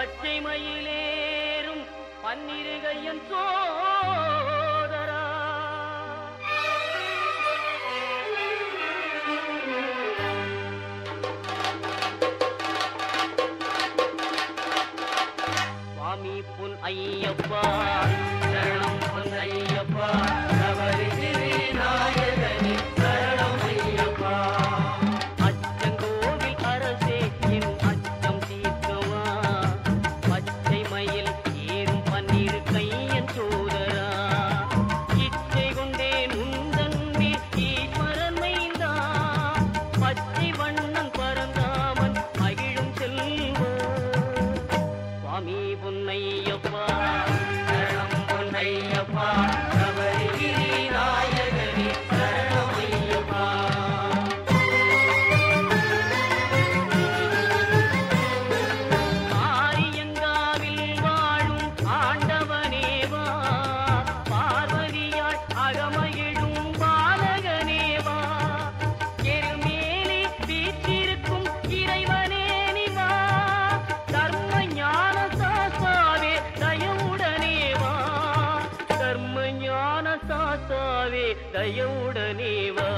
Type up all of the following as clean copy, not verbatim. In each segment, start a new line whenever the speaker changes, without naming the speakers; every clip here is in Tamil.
பச்சை மயிலேறும் பன்னிருகையன் சோதரா சுவாமி பொன் ஐயப்பா சரணம் பொன் ஐயப்பா சபரிகிரி நாயகனே சரணம் ஐயப்பா அச்சங்கோவில் அரசே என் அச்சம் தீர்க்கவா பச்சை மயில் ஏறும் பன்னிரு கையன் சோதரா இச்சை கொண்டேன் உந்தன் மேல் ஈஸ்வரன் மைந்தா பச்சை வண்ணம் பரந்தாமன் மகிழும் செல்வா சுவாமி பொன்னையப்பா சரணம் பொன்னையப்பா சபரிகிரி நாயகனே சரணம் ஐயப்பா ஆரியங்காவில் வாழும் ஆண்டவனேவா பார்வதியாய் அகமகிழும் பாலகனேவா எருமேலி வீற்றிருக்கும் இறைவனே நிவா தர்ம ஞான சாஸ்தாவே தயவுடனேவா தர்ம ஞான சாஸ்தாவே தயவுடனேவா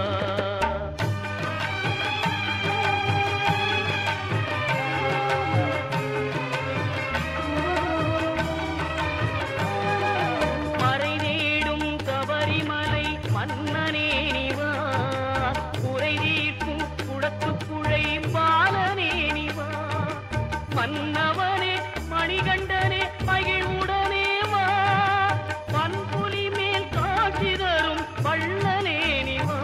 மறை தேடும் கபரிமலை மன்னனே நிவா குறை தீர்க்கும் குடத்துக்குழை பாலனே நிவா மன்னவனே மணிகண்டனே மகிழ்வுடனே வா பன்புலி மேல் காட்சி தரும் வள்ளலே நிவா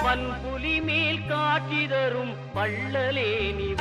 பன்புலி மேல் காட்சி தரும் வள்ளலே நிவா